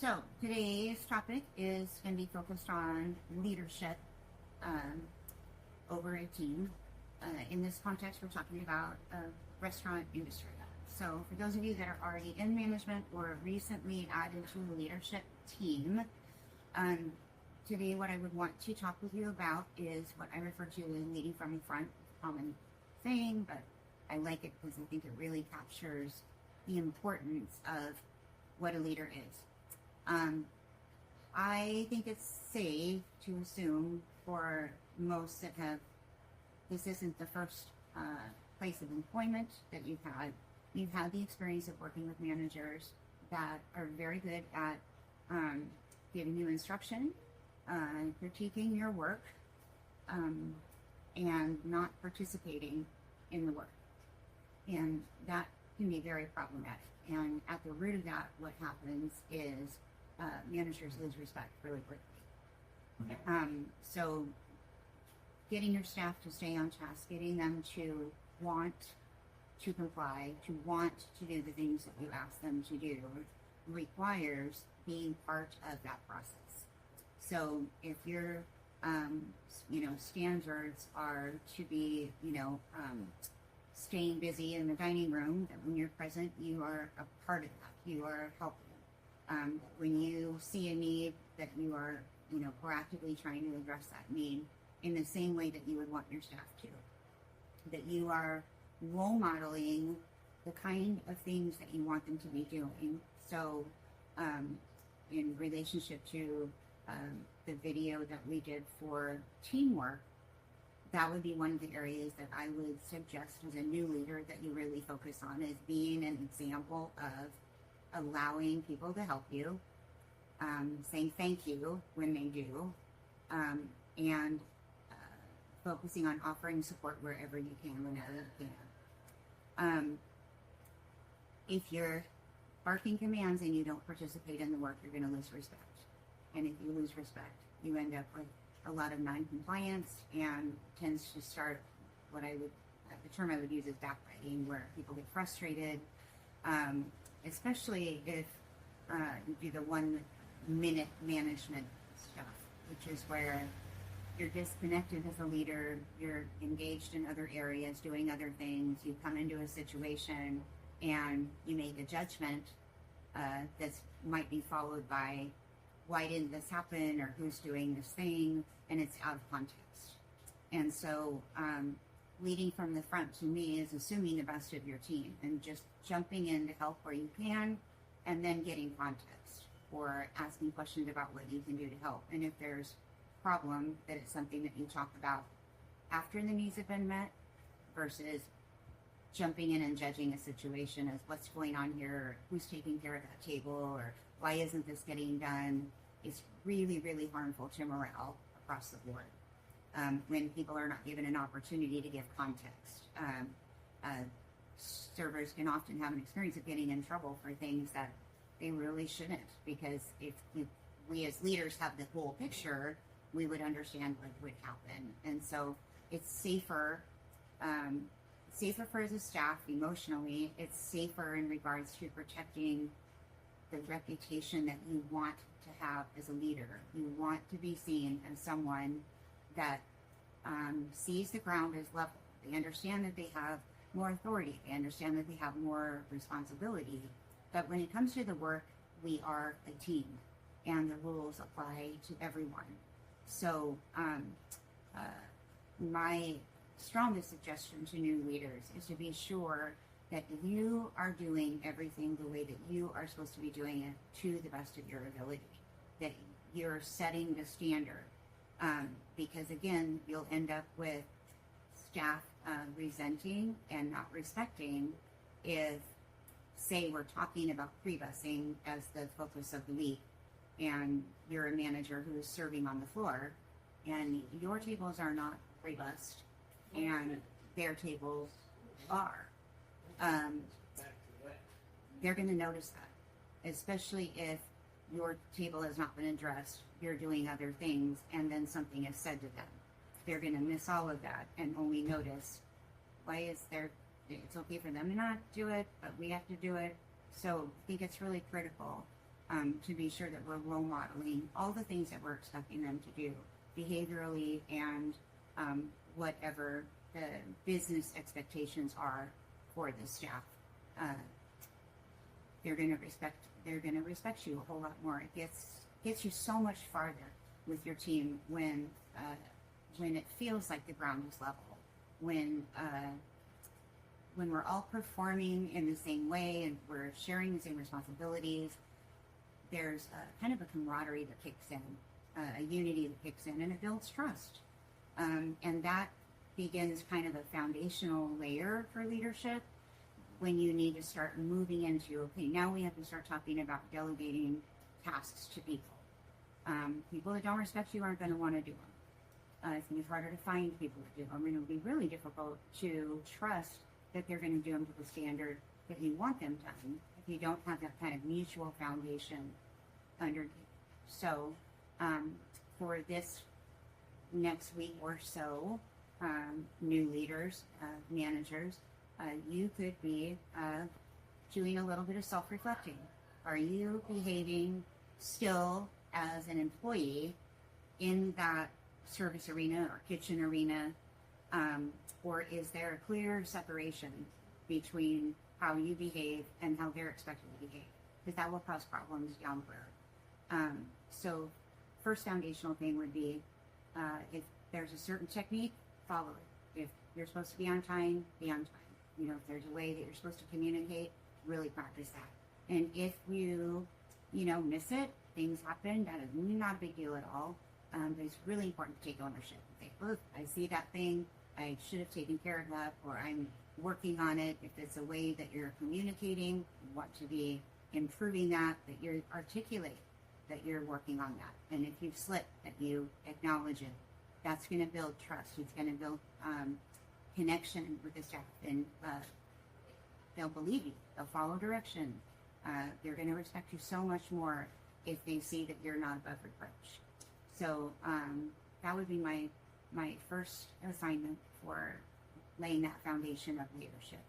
So today's topic is going to be focused on leadership over a team. In this context, we're talking about restaurant industry. So for those of you that are already in management or recently added to a leadership team, today what I would want to talk with you about is what I refer to as leading from the front. Common saying, but I like it because I think it really captures the importance of what a leader is. I think it's safe to assume for most that this isn't the first place of employment that you've had the experience of working with managers that are very good at giving you instruction, critiquing your work, and not participating in the work. And that can be very problematic. And at the root of that, what happens is managers lose respect really quickly. So getting your staff to stay on task, getting them to want to comply, to want to do the things that you ask them to do, requires being part of that process. So if your standards are to be, staying busy in the dining room, that when you're present, you are a part of that. You are helping. When you see a need, that you are, proactively trying to address that need in the same way that you would want your staff to. That you are role modeling the kind of things that you want them to be doing. So, in relationship to the video that we did for teamwork, that would be one of the areas that I would suggest as a new leader that you really focus on, is being an example of allowing people to help you, saying thank you when they do, and focusing on offering support wherever you can, whenever you can. If you're barking commands and you don't participate in the work, you're going to lose respect. And if you lose respect, you end up with a lot of non-compliance and tends to start the term I would use is backbiting, where people get frustrated, especially if you do the 1 minute management stuff, which is where you're disconnected as a leader, you're engaged in other areas, doing other things, you come into a situation and you make a judgment that might be followed by, why didn't this happen, or who's doing this thing, and it's out of context. And so leading from the front, to me, is assuming the best of your team and just jumping in to help where you can, and then getting context or asking questions about what you can do to help. And if there's a problem, that it's something that you talk about after the needs have been met, versus jumping in and judging a situation as what's going on here, or who's taking care of that table, or why isn't this getting done. Is really, really harmful to morale across the board when people are not given an opportunity to give context. Servers can often have an experience of getting in trouble for things that they really shouldn't, because if we as leaders have the whole picture, we would understand what would happen. And so it's safer for the staff emotionally. It's safer in regards to protecting the reputation that you want to have as a leader. You want to be seen as someone that sees the ground as level. They understand that they have more authority. They understand that they have more responsibility. But when it comes to the work, we are a team, and the rules apply to everyone. So my strongest suggestion to new leaders is to be sure that you are doing everything the way that you are supposed to be doing it, to the best of your ability, that you're setting the standard. Because again, you'll end up with staff resenting and not respecting if, say, we're talking about pre-busing as the focus of the week, and you're a manager who is serving on the floor, and your tables are not pre-bussed, and their tables are. They're going to notice that, especially if your table has not been addressed, you're doing other things, and then something is said to them. They're going to miss all of that and only notice, why is there, it's okay for them to not do it, but we have to do it. So I think it's really critical to be sure that we're role modeling all the things that we're expecting them to do behaviorally and whatever the business expectations are for the staff. Uh, they're going to respect you a whole lot more. It gets you so much farther with your team when it feels like the ground is level, when we're all performing in the same way and we're sharing the same responsibilities. There's kind of a camaraderie that kicks in, a unity that kicks in, and it builds trust. And that begins kind of a foundational layer for leadership when you need to start moving into, okay, now we have to start talking about delegating tasks to people. People that don't respect you aren't going to want to do them. It's going to be harder to find people to do them, and it'll be really difficult to trust that they're going to do them to the standard that you want them done if you don't have that kind of mutual foundation underneath. So for this next week or so, new leaders, managers, you could be doing a little bit of self-reflecting. Are you behaving still as an employee in that service arena or kitchen arena? Or is there a clear separation between how you behave and how they're expected to behave? Because that will cause problems down the road. So first foundational thing would be, if there's a certain technique, follow it. If you're supposed to be on time, be on time. You know, if there's a way that you're supposed to communicate, really practice that. And if you miss it, things happen, that is not a big deal at all. But it's really important to take ownership. Say, look, I see that thing, I should have taken care of that, or I'm working on it. If it's a way that you're communicating, you want to be improving that you're articulate that you're working on that. And if you've slipped, that you acknowledge it. That's going to build trust. It's going to build connection with the staff, and they'll believe you. They'll follow direction. They're going to respect you so much more if they see that you're not above reproach. So that would be my first assignment for laying that foundation of leadership.